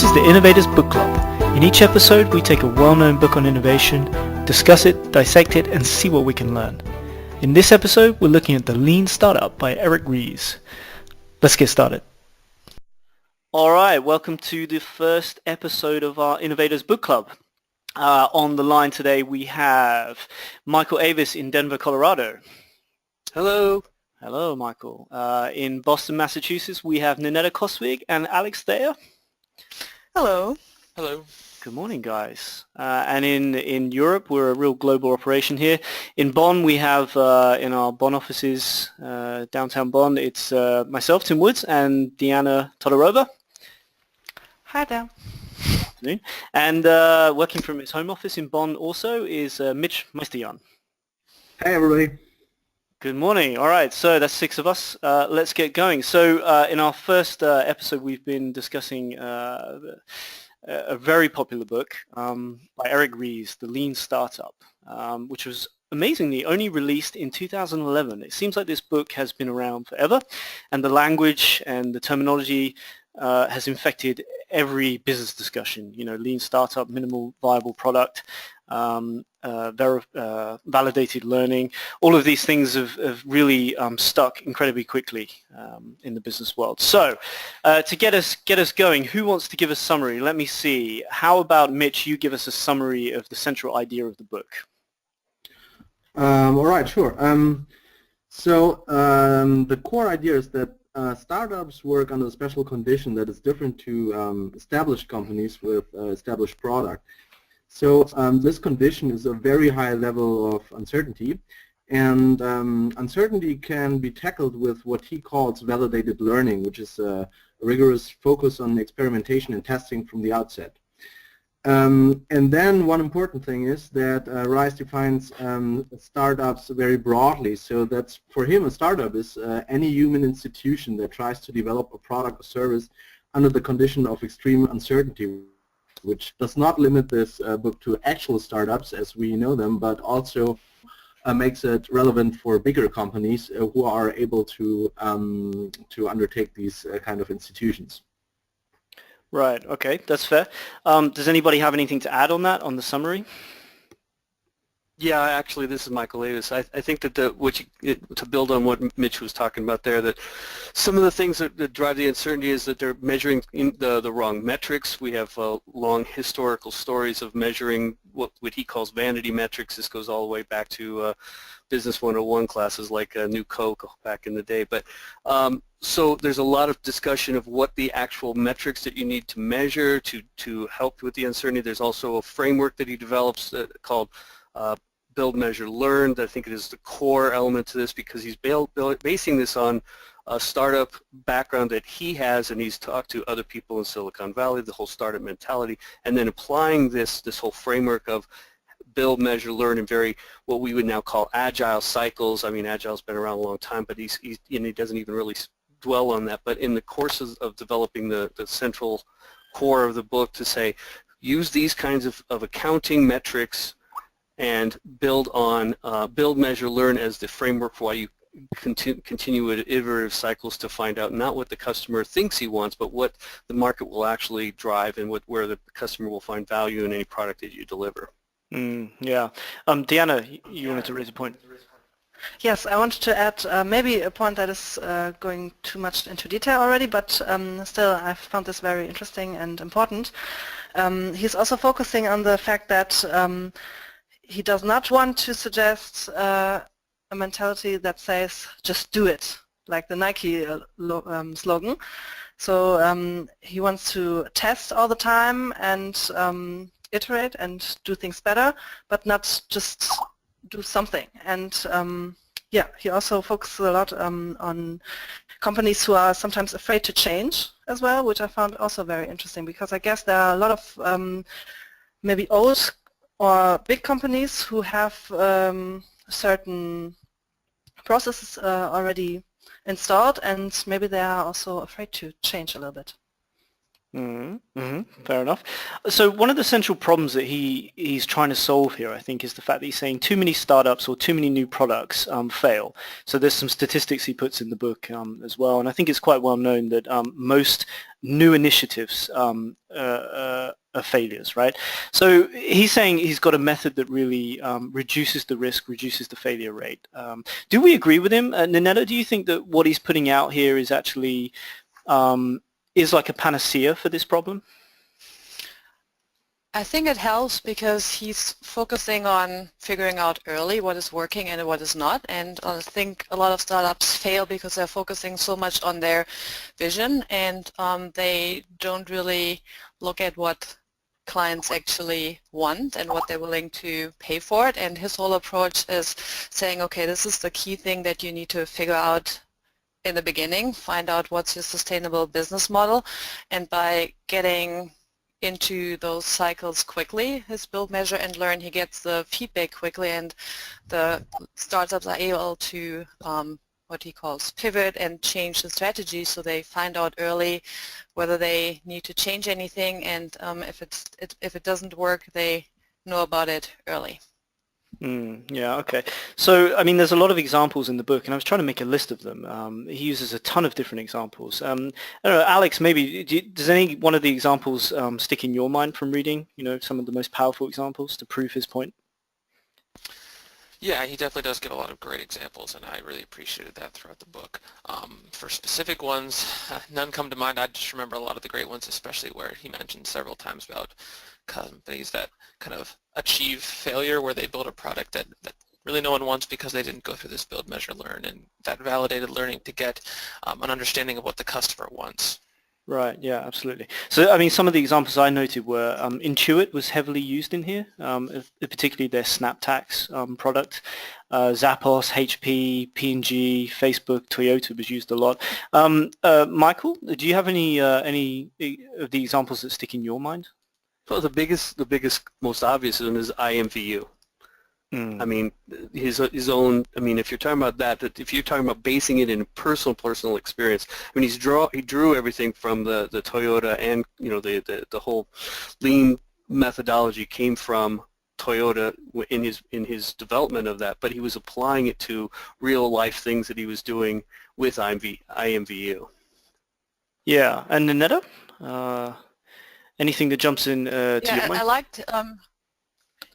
This is the Innovators Book Club. In each episode, we take a well-known book on innovation, discuss it, dissect it, and see what we can learn. In this episode, we're looking at The Lean Startup by Eric Ries. Let's get started. All right, welcome to the first episode of our Innovators Book Club. On the line today, we have Michael Avis in Denver, Colorado. Hello. Hello, Michael. In Boston, Massachusetts, we have Ninetta Koswig and Alex Thayer. Hello. Hello. Good morning, guys. And in Europe, we're a real global operation here. In Bonn, we have, in our Bonn offices, downtown Bonn, it's myself, Tim Woods, and Diana Todorova. Hi there. Good afternoon. And working from his home office in Bonn also is Mitch Meisterjan. Hey, everybody. Good morning. All right, so that's 6 of us. Let's get going. So in our first episode, we've been discussing a very popular book by Eric Ries, The Lean Startup, which was amazingly only released in 2011. It seems like this book has been around forever, and the language and the terminology has infected every business discussion. You know, lean startup, minimal viable product, validated learning. All of these things have really stuck incredibly quickly in the business world. So to get us going, who wants to give a summary? Let me see. How about Mitch, you give us a summary of the central idea of the book? All right, sure. The core idea is that startups work under a special condition that is different to established companies with established product. So this condition is a very high level of uncertainty, and uncertainty can be tackled with what he calls validated learning, which is a rigorous focus on experimentation and testing from the outset. And then one important thing is that Ries defines startups very broadly. So that's, for him, a startup is any human institution that tries to develop a product or service under the condition of extreme uncertainty, which does not limit this book to actual startups as we know them, but also makes it relevant for bigger companies who are able to undertake these kind of institutions. Right, okay, that's fair. Does anybody have anything to add on that, on the summary? Yeah, actually, this is Michael Avis. I think that to build on what Mitch was talking about there, that some of the things that drive the uncertainty is that they're measuring the wrong metrics. We have long historical stories of measuring what he calls vanity metrics. This goes all the way back to Business 101 classes like New Coke back in the day. But so there's a lot of discussion of what the actual metrics that you need to measure to help with the uncertainty. There's also a framework that he develops called Build, Measure, Learn. I think it is the core element to this because he's basing this on a startup background that he has, and he's talked to other people in Silicon Valley, the whole startup mentality, and then applying this whole framework of build, measure, learn in very what we would now call agile cycles. I mean, agile's been around a long time, but he doesn't even really dwell on that. But in the course of developing the central core of the book to say, use these kinds of accounting metrics and build, measure, learn as the framework for why you continue with iterative cycles to find out not what the customer thinks he wants, but what the market will actually drive and where the customer will find value in any product that you deliver. Yeah. Diana, you wanted to raise a point. Yes, I wanted to add maybe a point that is going too much into detail already, but still I found this very interesting and important. He's also focusing on the fact that he does not want to suggest a mentality that says, just do it, like the Nike slogan. So he wants to test all the time and iterate and do things better, but not just do something. And yeah, he also focuses a lot on companies who are sometimes afraid to change as well, which I found also very interesting because I guess there are a lot of maybe old or big companies who have certain processes already installed, and maybe they are also afraid to change a little bit. Fair enough. So one of the central problems that he's trying to solve here, I think, is the fact that he's saying too many startups or too many new products fail. So there's some statistics he puts in the book as well, and I think it's quite well known that most new initiatives are failures, right? So he's saying he's got a method that really reduces the risk, reduces the failure rate. Do we agree with him? Ninetta, do you think that what he's putting out here is actually is like a panacea for this problem? I think it helps because he's focusing on figuring out early what is working and what is not, and I think a lot of startups fail because they're focusing so much on their vision and they don't really look at what clients actually want and what they're willing to pay for it. And his whole approach is saying, okay, this is the key thing that you need to figure out in the beginning, find out what's your sustainable business model, and by getting into those cycles quickly, his build, measure, and learn, he gets the feedback quickly, and the startups are able to what he calls pivot and change the strategy, so they find out early whether they need to change anything, and if it doesn't work, they know about it early. Yeah, okay. So, I mean, there's a lot of examples in the book, and I was trying to make a list of them. He uses a ton of different examples. I don't know, Alex, maybe, does any one of the examples stick in your mind from reading, some of the most powerful examples to prove his point? Yeah, he definitely does give a lot of great examples, and I really appreciated that throughout the book. For specific ones, none come to mind. I just remember a lot of the great ones, especially where he mentioned several times about companies that kind of achieve failure, where they build a product that really no one wants because they didn't go through this build, measure, learn, and that validated learning to get an understanding of what the customer wants. Right, yeah, absolutely. So, I mean, some of the examples I noted were Intuit was heavily used in here, particularly their SnapTax product. Zappos, HP, P&G, Facebook, Toyota was used a lot. Michael, do you have any of the examples that stick in your mind? So the biggest, most obvious one is IMVU. I mean, his own. I mean, if you're talking about that, if you're talking about basing it in personal experience, I mean, he drew everything from the Toyota, and the whole lean methodology came from Toyota in his development of that, but he was applying it to real life things that he was doing with IMVU. Yeah, and Ninetta, anything that jumps in to your mind? I liked.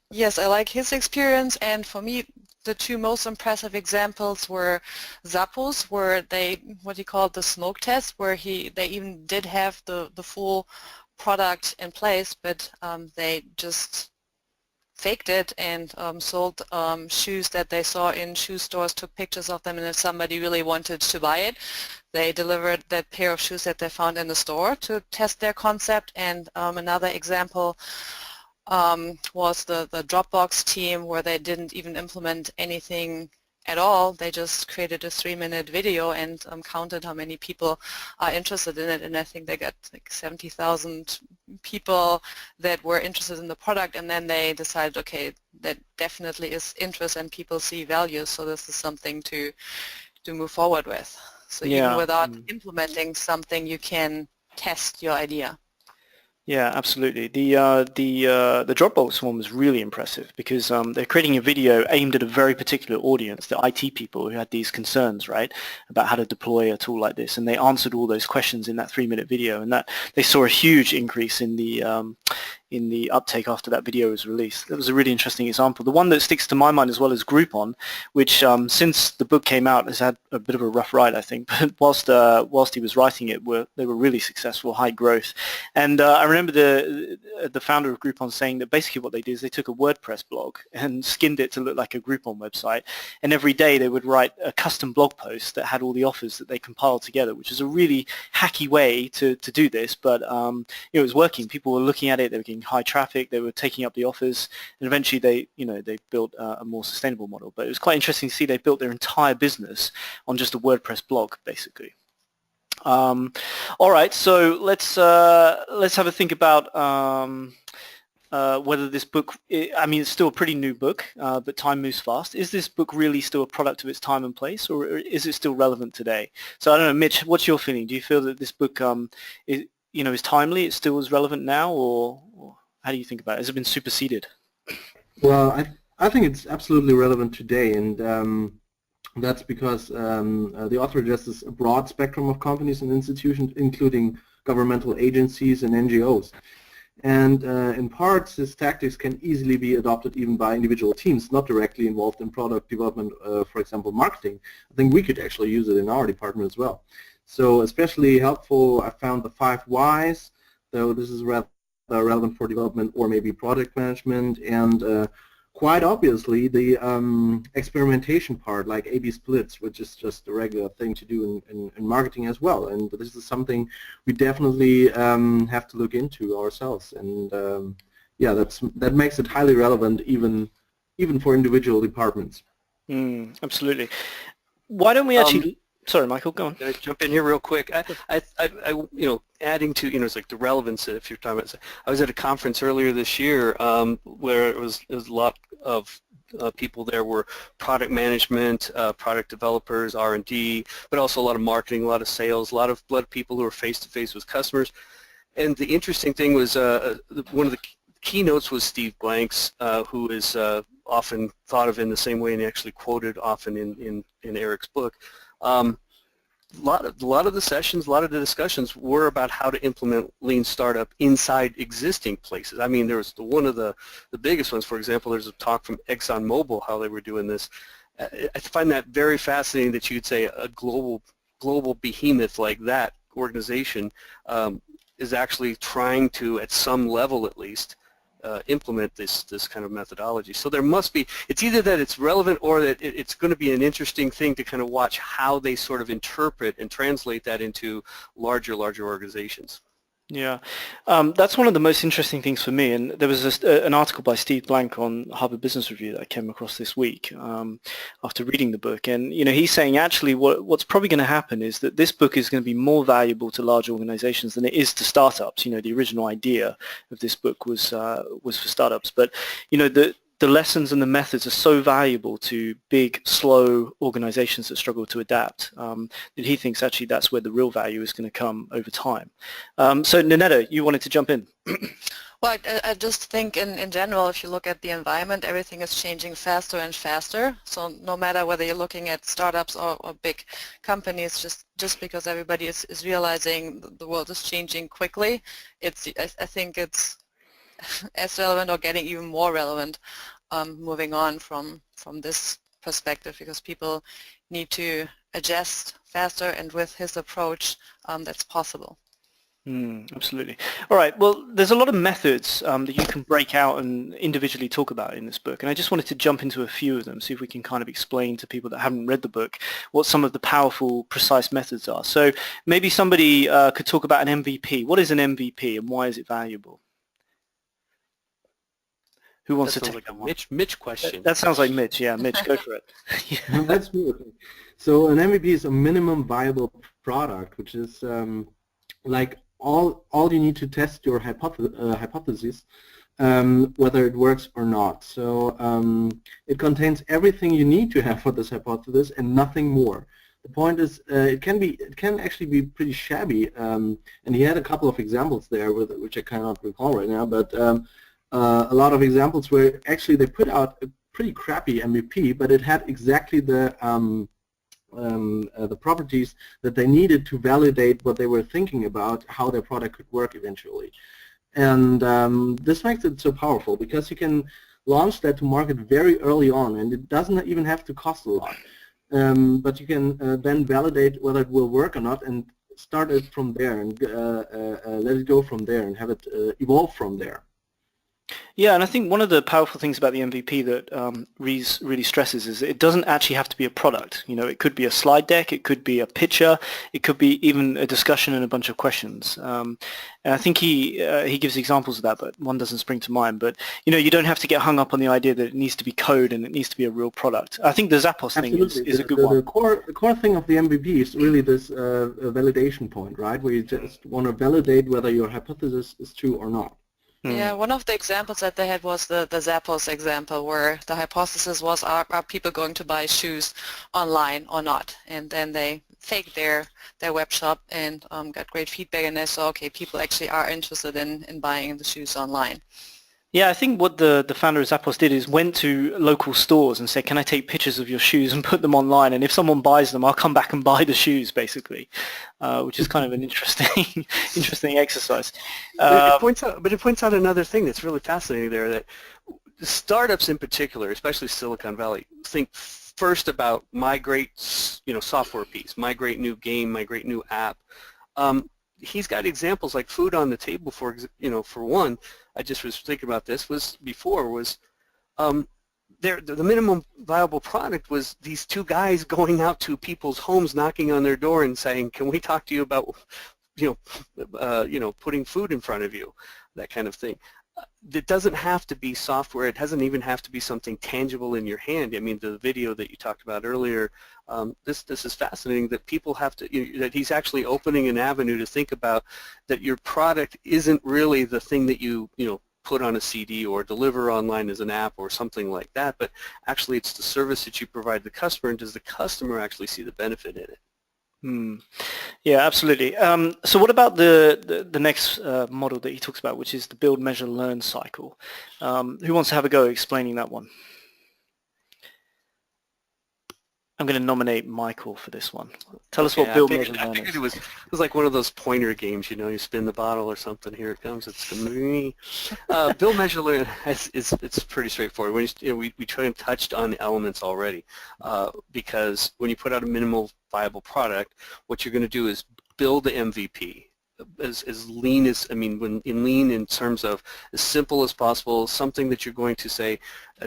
Yes, I like his experience, and for me, the two most impressive examples were Zappos, where what he called the smoke test, where they even did have the full product in place, but they just faked it and sold shoes that they saw in shoe stores, took pictures of them, and if somebody really wanted to buy it, they delivered that pair of shoes that they found in the store to test their concept. And another example was the Dropbox team, where they didn't even implement anything at all. They just created a 3-minute video and counted how many people are interested in it, and I think they got like 70,000 people that were interested in the product, and then they decided, okay, that definitely is interest and people see value, so this is something to move forward with. So even without implementing something, you can test your idea. Yeah, absolutely. The Dropbox one was really impressive because they're creating a video aimed at a very particular audience, the IT people who had these concerns, right, about how to deploy a tool like this, and they answered all those questions in that 3-minute video, and that they saw a huge increase in the uptake after that video was released. That was a really interesting example. The one that sticks to my mind as well is Groupon, which since the book came out has had a bit of a rough ride, I think. But whilst he was writing it, they were really successful, high growth. And I remember the founder of Groupon saying that basically what they did is they took a WordPress blog and skinned it to look like a Groupon website. And every day they would write a custom blog post that had all the offers that they compiled together, which is a really hacky way to do this. But it was working. People were looking at it. They were getting high traffic, they were taking up the offers, and eventually they built a more sustainable model. But it was quite interesting to see they built their entire business on just a WordPress blog, basically. All right, so let's have a think about whether this book, I mean, it's still a pretty new book, but time moves fast. Is this book really still a product of its time and place, or is it still relevant today? So I don't know, Mitch, what's your feeling? Do you feel that this book is timely? It's still as relevant now, or how do you think about it? Has it been superseded? Well, I think it's absolutely relevant today, and that's because the author addresses a broad spectrum of companies and institutions, including governmental agencies and NGOs. And in parts, his tactics can easily be adopted even by individual teams not directly involved in product development, for example, marketing. I think we could actually use it in our department as well. So especially helpful, I found the 5 whys, though this is rather relevant for development or maybe product management, and quite obviously the experimentation part, like A/B splits, which is just a regular thing to do in marketing as well. And this is something we definitely have to look into ourselves. And yeah, that makes it highly relevant even for individual departments. Absolutely. Why don't we actually? Sorry, Michael, go on. Can I jump in here real quick? Adding to, it's like the relevance, if you're talking about, I was at a conference earlier this year where it was a lot of people there were product management, product developers, R&D, but also a lot of marketing, a lot of sales, a lot of people who were face-to-face with customers. And the interesting thing was one of the keynotes was Steve Blanks, who is often thought of in the same way and actually quoted often in Eric's book. A lot of the sessions, a lot of the discussions were about how to implement lean startup inside existing places. I mean, there was one of the biggest ones, for example, there's a talk from ExxonMobil, how they were doing this. I find that very fascinating that you'd say a global behemoth like that organization is actually trying to, at some level at least, implement this kind of methodology. So there must be, it's either that it's relevant or that it's going to be an interesting thing to kind of watch how they sort of interpret and translate that into larger organizations. Yeah, that's one of the most interesting things for me, and there was an article by Steve Blank on Harvard Business Review that I came across this week after reading the book, and he's saying actually what's probably going to happen is that this book is going to be more valuable to large organizations than it is to startups. The original idea of this book was for startups, but the lessons and the methods are so valuable to big, slow organizations that struggle to adapt that he thinks actually that's where the real value is going to come over time. So Ninetta, you wanted to jump in. Well, I just think in general, if you look at the environment, everything is changing faster and faster. So no matter whether you're looking at startups or big companies, just because everybody is realizing the world is changing quickly, I think it's as relevant or getting even more relevant moving on from this perspective, because people need to adjust faster, and with his approach that's possible. Absolutely. All right, well, there's a lot of methods that you can break out and individually talk about in this book, and I just wanted to jump into a few of them, see if we can kind of explain to people that haven't read the book what some of the powerful, precise methods are. So maybe somebody could talk about an MVP. What is an MVP and why is it valuable? Who wants to take like a Mitch question? That sounds like Mitch. Yeah, Mitch, go for it. Yeah. That's me. Okay. So an MVP is a minimum viable product, which is like all you need to test your hypothesis, whether it works or not. So it contains everything you need to have for this hypothesis and nothing more. The point is, it can actually be pretty shabby, and he had a couple of examples there, which I cannot recall right now, but a lot of examples where actually they put out a pretty crappy MVP, but it had exactly the properties that they needed to validate what they were thinking about, how their product could work eventually. And this makes it so powerful because you can launch that to market very early on, and it doesn't even have to cost a lot. But you can then validate whether it will work or not and start it from there and let it go from there and have it evolve from there. Yeah, and I think one of the powerful things about the MVP that Ries really stresses is that it doesn't actually have to be a product. It could be a slide deck, it could be a picture, it could be even a discussion and a bunch of questions. And I think he gives examples of that, but one doesn't spring to mind. But you don't have to get hung up on the idea that it needs to be code and it needs to be a real product. I think the Zappos thing is a good one. The core thing of the MVP is really this validation point, right? Where you just want to validate whether your hypothesis is true or not. Yeah, one of the examples that they had was the Zappos example, where the hypothesis was, are people going to buy shoes online or not? And then they faked their web shop and got great feedback, and they saw, okay, people actually are interested in buying the shoes online. Yeah, I think what the founder of Zappos did is went to local stores and said, can I take pictures of your shoes and put them online? And if someone buys them, I'll come back and buy the shoes, basically, which is kind of an interesting interesting exercise. It points out another thing that's really fascinating there, that startups in particular, especially Silicon Valley, think first about my great software piece, my great new game, my great new app. He's got examples like food on the table, for one. I just was thinking about this, the minimum viable product was these two guys going out to people's homes, knocking on their door and saying, can we talk to you about putting food in front of you, that kind of thing. It doesn't have to be software. It doesn't even have to be something tangible in your hand. I mean, the video that you talked about earlier, this is fascinating, that people have to, that he's actually opening an avenue to think about that your product isn't really the thing that you put on a CD or deliver online as an app or something like that, but actually it's the service that you provide the customer, and does the customer actually see the benefit in it? Yeah, absolutely. So what about the next model that he talks about, which is the build, measure, learn cycle? Who wants to have a go explaining that one? I'm going to nominate Michael for this one. Tell us what build, measure, learn is. It was like one of those pointer games, you spin the bottle or something. Here it comes. It's going to be me. Build, measure, learn. It's pretty straightforward. We try and touched on the elements already, because when you put out a minimal viable product, what you're going to do is build the MVP as lean as, when in lean in terms of as simple as possible, something that you're going to say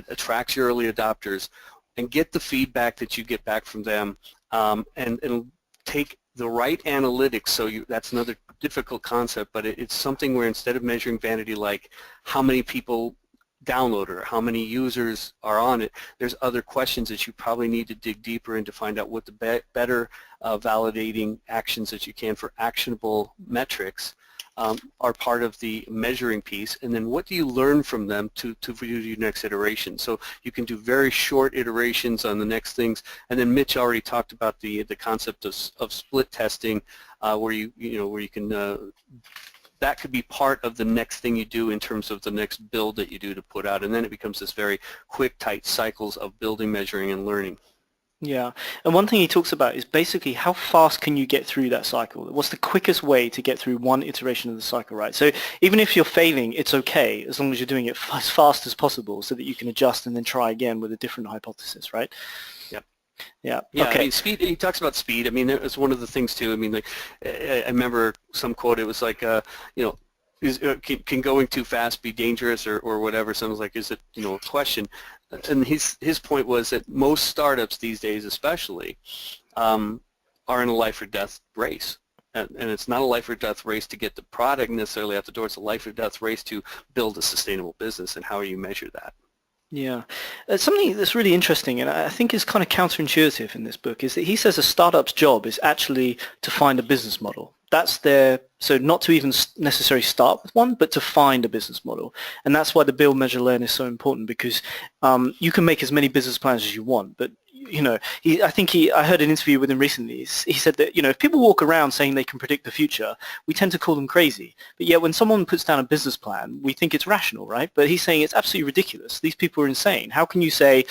attracts your early adopters, and get the feedback that you get back from them, and take the right analytics. So that's another difficult concept, but it's something where instead of measuring vanity like how many people download it or how many users are on it, there's other questions that you probably need to dig deeper in to find out what the better validating actions that you can for actionable metrics are part of the measuring piece, and then what do you learn from them to do your next iteration. So you can do very short iterations on the next things, and then Mitch already talked about the concept of split testing, where you can that could be part of the next thing you do in terms of the next build that you do to put out, and then it becomes this very quick, tight cycles of building, measuring, and learning. Yeah, and one thing he talks about is basically how fast can you get through that cycle? What's the quickest way to get through one iteration of the cycle, right? So even if you're failing, it's okay as long as you're doing it as fast as possible so that you can adjust and then try again with a different hypothesis, right? Yep. Yeah. Okay. Speed. He talks about speed. It's one of the things too. Like I remember some quote. It was like, can going too fast be dangerous or whatever? Someone's like, is it a question? And his point was that most startups these days, especially, are in a life or death race. And it's not a life or death race to get the product necessarily out the door. It's a life or death race to build a sustainable business. And how do you measure that? Yeah. Something that's really interesting, and I think is kind of counterintuitive in this book, is that he says a startup's job is actually to find a business model. That's so not to even necessarily start with one, but to find a business model. And that's why the build, measure, learn is so important, because you can make as many business plans as you want, but I heard an interview with him recently. He said that, if people walk around saying they can predict the future, we tend to call them crazy. But yet when someone puts down a business plan, we think it's rational, right? But he's saying it's absolutely ridiculous. These people are insane. How can you say,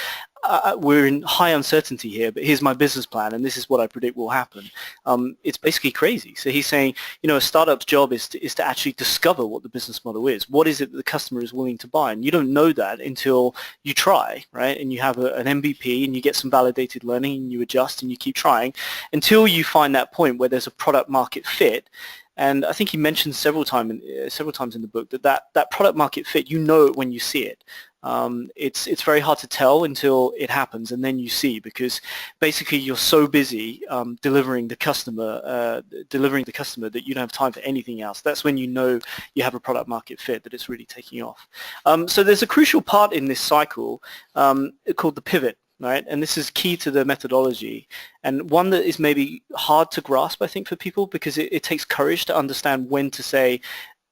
we're in high uncertainty here, but here's my business plan and this is what I predict will happen? It's basically crazy. So he's saying, a startup's job is to actually discover what the business model is. What is it that the customer is willing to buy? And you don't know that until you try, right? And you have an MVP and you get some validated learning and you adjust and you keep trying until you find that point where there's a product market fit. And I think he mentioned several times in the book that product market fit, it when you see it. It's very hard to tell until it happens, and then you see, because basically you're so busy delivering the customer that you don't have time for anything else. That's when you have a product market fit, that it's really taking off. So there's a crucial part in this cycle called the pivot. Right, and this is key to the methodology, and one that is maybe hard to grasp, I think, for people, because it takes courage to understand when to say,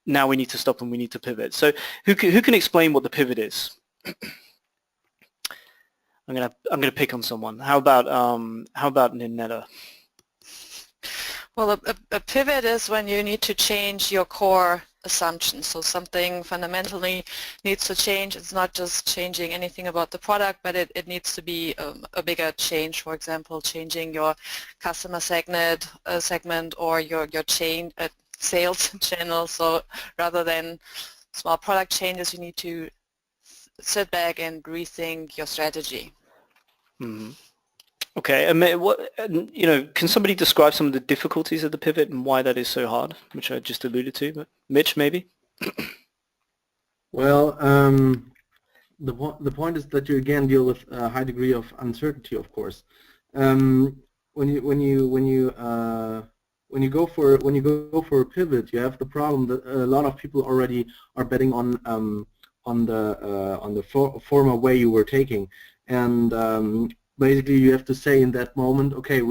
now we need to stop and we need to pivot. So who can explain what the pivot is? I'm gonna pick on someone. How about Ninetta? Well, a pivot is when you need to change your core assumptions. So something fundamentally needs to change. It's not just changing anything about the product, but it needs to be a bigger change. For example, changing your customer segment or your chain sales channel. So rather than small product changes, you need to sit back and rethink your strategy. Mm-hmm. Okay, and can somebody describe some of the difficulties of the pivot and why that is so hard, which I just alluded to, but Mitch, maybe? Well, the point is that you again deal with a high degree of uncertainty, of course. When you go for a pivot, you have the problem that a lot of people already are betting on the former way you were taking, and basically you have to say in that moment, okay,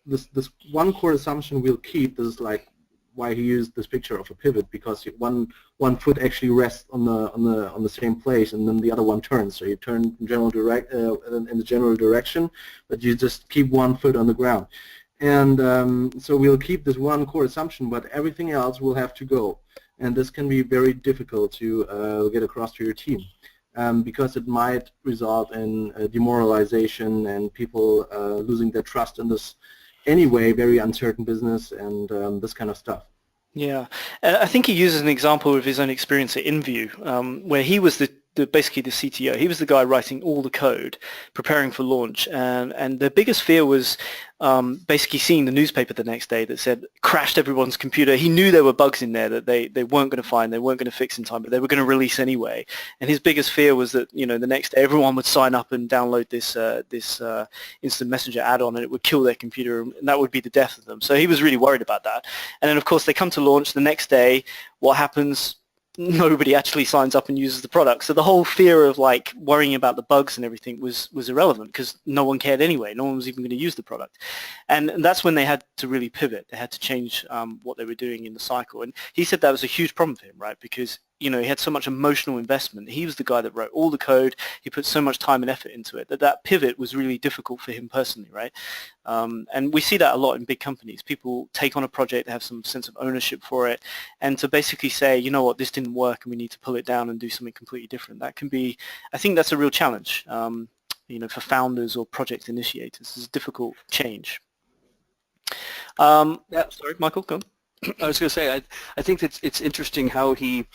this one core assumption we'll keep. This is like why he used this picture of a pivot, because one foot actually rests on the same place, and then the other one turns. So you turn in the general direction, but you just keep one foot on the ground. And so we'll keep this one core assumption, but everything else will have to go. And this can be very difficult to get across to your team, because it might result in demoralization and people losing their trust in this anyway very uncertain business and this kind of stuff. Yeah, I think he uses an example of his own experience at InView, where he was basically the CTO. He was the guy writing all the code, preparing for launch, and the biggest fear was basically seeing the newspaper the next day that said crashed everyone's computer. He knew there were bugs in there that they weren't going to find, they weren't going to fix in time, but they were going to release anyway. And his biggest fear was that the next day everyone would sign up and download this instant messenger add-on, and it would kill their computer, and that would be the death of them. So he was really worried about that. And then of course they come to launch the next day. What happens? Nobody actually signs up and uses the product. So the whole fear of like worrying about the bugs and everything was irrelevant, because no one cared anyway. No one was even going to use the product. And that's when they had to really pivot. They had to change what they were doing in the cycle. And he said that was a huge problem for him, right? Because he had so much emotional investment. He was the guy that wrote all the code. He put so much time and effort into it that pivot was really difficult for him personally, right? And we see that a lot in big companies. People take on a project, they have some sense of ownership for it, and to basically say, you know what, this didn't work and we need to pull it down and do something completely different. That can be, I think that's a real challenge, for founders or project initiators. It's a difficult change. Yeah, sorry, Michael, go on. I was going to say, I think it's interesting how he,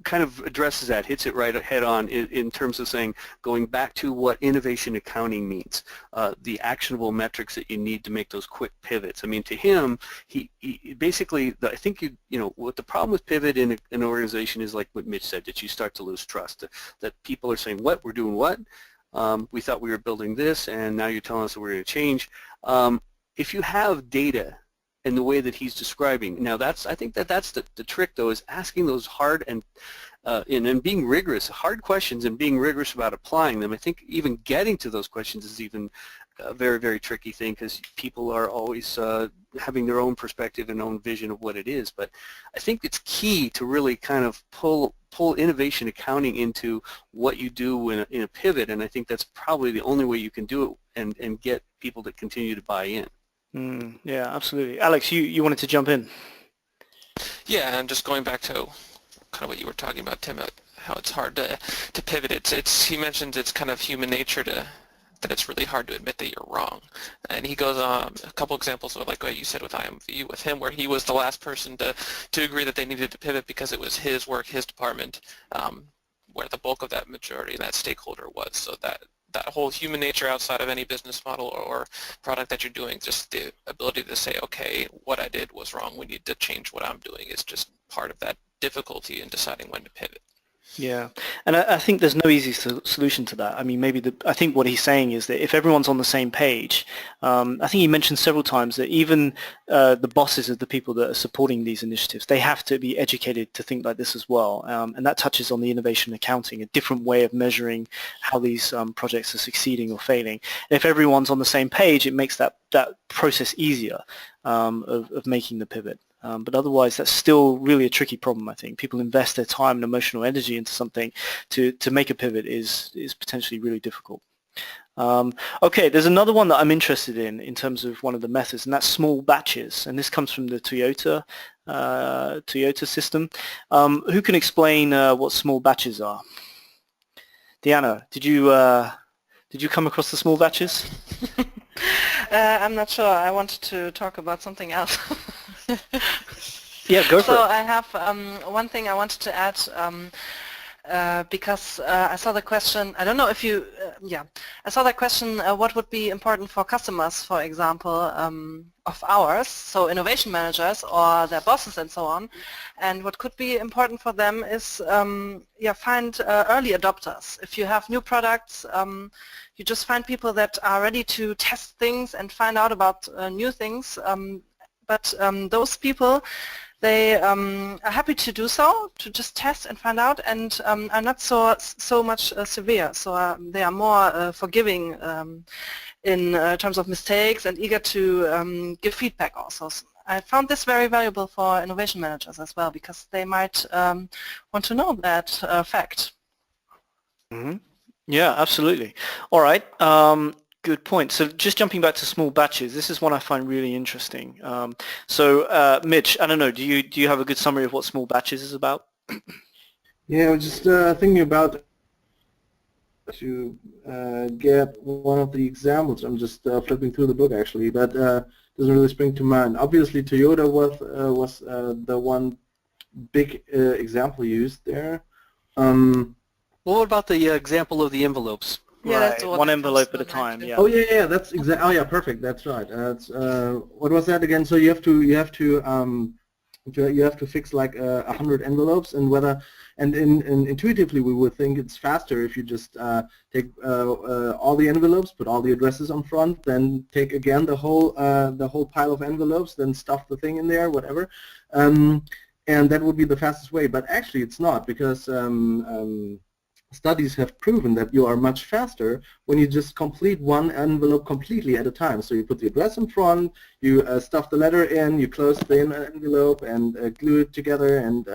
kind of addresses that, hits it right head on in terms of saying, going back to what innovation accounting means, the actionable metrics that you need to make those quick pivots. I mean, to him, he basically, I think what the problem with pivot in an organization is like what Mitch said, that you start to lose trust, that people are saying, what, we're doing what? We thought we were building this, and now you're telling us that we're going to change. If you have data in the way that he's describing, now I think that's the trick, though, is asking those hard and being rigorous, hard questions, and being rigorous about applying them. I think even getting to those questions is even a very, very tricky thing, because people are always having their own perspective and own vision of what it is. But I think it's key to really kind of pull innovation accounting into what you do in a pivot, and I think that's probably the only way you can do it and get people to continue to buy in. Yeah, absolutely. Alex, you wanted to jump in. Yeah, and just going back to kind of what you were talking about, Tim, how it's hard to pivot. He mentions it's kind of human nature that it's really hard to admit that you're wrong. And he goes on a couple examples of, like what you said with IMV with him, where he was the last person to agree that they needed to pivot because it was his work, his department, where the bulk of that majority, that stakeholder was. So that whole human nature outside of any business model or product that you're doing, just the ability to say, okay, what I did was wrong, we need to change what I'm doing, is just part of that difficulty in deciding when to pivot. Yeah, and I think there's no easy solution to that. I mean, I think what he's saying is that if everyone's on the same page, I think he mentioned several times that even the bosses of the people that are supporting these initiatives, they have to be educated to think like this as well. And that touches on the innovation accounting, a different way of measuring how these projects are succeeding or failing. And if everyone's on the same page, it makes that process easier of making the pivot. But otherwise, that's still really a tricky problem, I think. People invest their time and emotional energy into something. To make a pivot is potentially really difficult. Okay, there's another one that I'm interested in terms of one of the methods, and that's small batches. And this comes from the Toyota system. Who can explain what small batches are? Diana, did you come across the small batches? I'm not sure. I wanted to talk about something else. Yeah, go for So it. I have one thing I wanted to add because I saw the question, I don't know if you, I saw the question, what would be important for customers, for example, of ours, so innovation managers or their bosses and so on, and what could be important for them is, find early adopters. If you have new products, you just find people that are ready to test things and find out about new things, but those people, they are happy to do so, to just test and find out, and are not so much severe. So they are more forgiving in terms of mistakes and eager to give feedback also. So I found this very valuable for innovation managers as well, because they might want to know that fact. Mm-hmm. Yeah, absolutely. All right. Good point. So just jumping back to small batches, this is one I find really interesting. Mitch, I don't know, do you have a good summary of what small batches is about? Yeah, I was just thinking about to get one of the examples. I'm just flipping through the book actually, but doesn't really spring to mind. Obviously, Toyota was the one big example used there. What about the example of the envelopes? Yeah, that's the Right, one one that comes envelope to at a mind time. too. Yeah. Oh yeah, that's exactly. Oh yeah, perfect. That's right. What was that again? So you have to fix like 100 envelopes, and intuitively we would think it's faster if you just take all the envelopes, put all the addresses on front, then take again the whole pile of envelopes, then stuff the thing in there, whatever, and that would be the fastest way. But actually, it's not, because studies have proven that you are much faster when you just complete one envelope completely at a time. So you put the address in front, you stuff the letter in, you close the envelope and glue it together and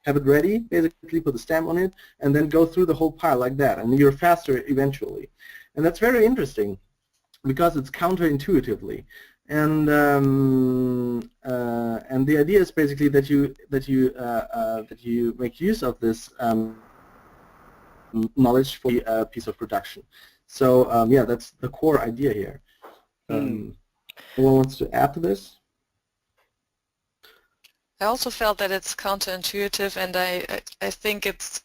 have it ready, basically put a stamp on it, and then go through the whole pile like that, and you're faster eventually. And that's very interesting because it's counterintuitively. And the idea is basically that you make use of this knowledge for a piece of production. So yeah, that's the core idea here. Anyone wants to add to this? I also felt that it's counterintuitive, and I think it's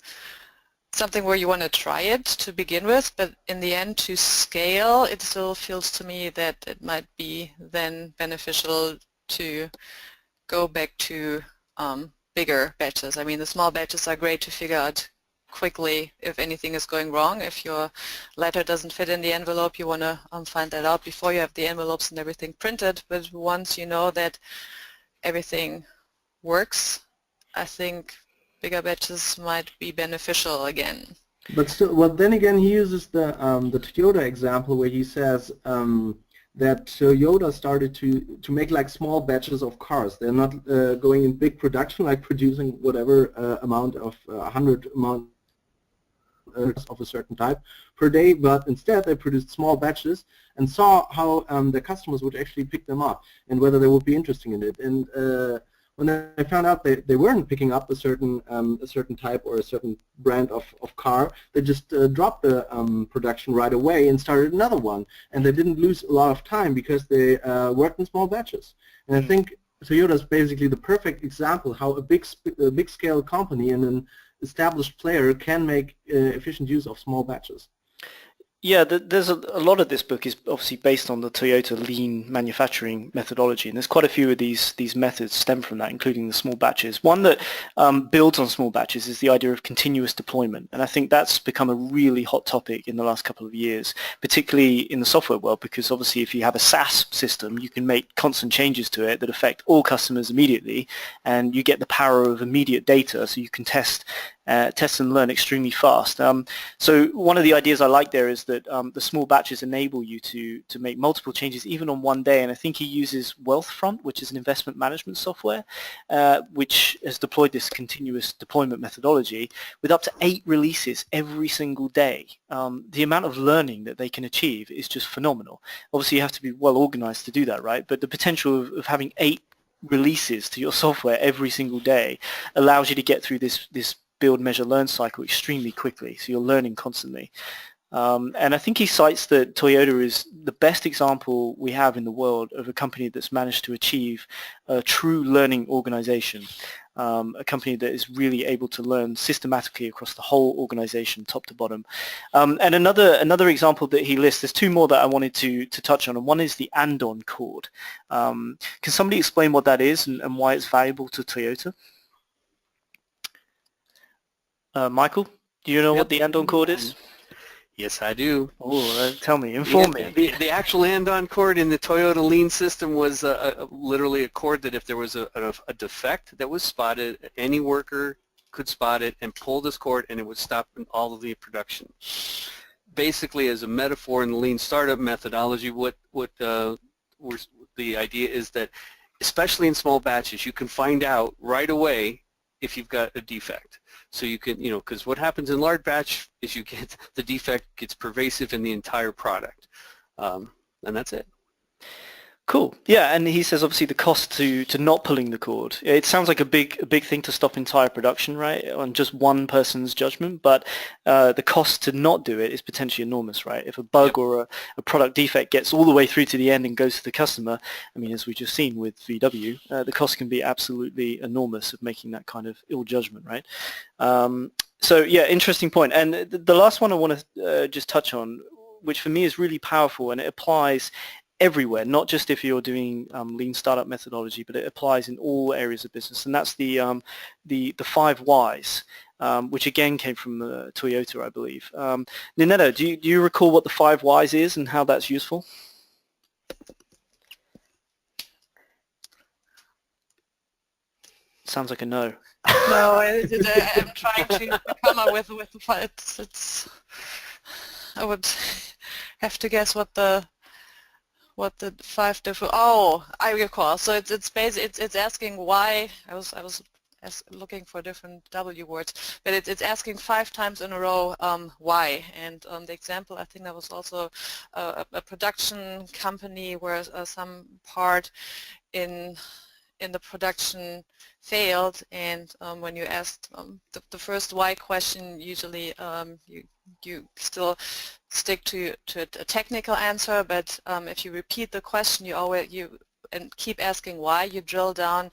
something where you want to try it to begin with, but in the end, to scale, it still feels to me that it might be then beneficial to go back to bigger batches. I mean, the small batches are great to figure out quickly if anything is going wrong. If your letter doesn't fit in the envelope, you want to find that out before you have the envelopes and everything printed. But once you know that everything works, I think bigger batches might be beneficial again. But still, well, then again, he uses the Toyota example where he says that Toyota started to make like small batches of cars. They're not going in big production, like producing whatever amount of 100 amount of a certain type per day, but instead they produced small batches and saw how the customers would actually pick them up and whether they would be interested in it. And when they found out they weren't picking up a certain type or a certain brand of car, they just dropped the production right away and started another one. And they didn't lose a lot of time because they worked in small batches. And I think Toyota is basically the perfect example how a big scale company and an established player can make efficient use of small batches. Yeah, there's a lot of this book is obviously based on the Toyota lean manufacturing methodology, and there's quite a few of these methods stem from that, including the small batches. One that builds on small batches is the idea of continuous deployment, and I think that's become a really hot topic in the last couple of years, particularly in the software world, because obviously if you have a SaaS system, you can make constant changes to it that affect all customers immediately, and you get the power of immediate data, so you can test test and learn extremely fast. So one of the ideas I like there is that the small batches enable you to make multiple changes even on one day, and I think he uses Wealthfront, which is an investment management software, which has deployed this continuous deployment methodology with up to 8 releases every single day. The amount of learning that they can achieve is just phenomenal. Obviously you have to be well organized to do that, right? But the potential of having 8 releases to your software every single day allows you to get through this build, measure, learn cycle extremely quickly, so you're learning constantly. And I think he cites that Toyota is the best example we have in the world of a company that's managed to achieve a true learning organization, a company that is really able to learn systematically across the whole organization, top to bottom. And another example that he lists, there's 2 more that I wanted to touch on, and one is the andon cord. Can somebody explain what that is and why it's valuable to Toyota? Michael, do you know what the andon cord is? Yes, I do. Oh, tell me, inform me. The actual andon cord in the Toyota Lean system was literally a cord that if there was a defect that was spotted, any worker could spot it and pull this cord, and it would stop all of the production. Basically, as a metaphor in the Lean startup methodology, what the idea is that, especially in small batches, you can find out right away if you've got a defect. So you can, because what happens in large batch is the defect gets pervasive in the entire product, and that's it. Cool. Yeah, and he says obviously the cost to not pulling the cord. It sounds like a big thing to stop entire production, right, on just one person's judgment. But the cost to not do it is potentially enormous, right? If a bug or a product defect gets all the way through to the end and goes to the customer, I mean, as we've just seen with VW, the cost can be absolutely enormous of making that kind of ill judgment, right? So yeah, interesting point. And the last one I want to just touch on, which for me is really powerful, and it applies everywhere, not just if you're doing lean startup methodology, but it applies in all areas of business, and that's the 5 whys, which again came from Toyota, I believe. Ninetta, do you recall what the 5 whys is and how that's useful? Sounds like a no. No, I'm trying to come up with the I would have to guess what the 5 different. Oh, I recall. So it's asking why. I was looking for different W words, but it's asking 5 times in a row why. And the example, I think that was also a production company where some part in the production failed, and when you asked the first why question, usually you still stick to a technical answer, but if you repeat the question, and keep asking why, you drill down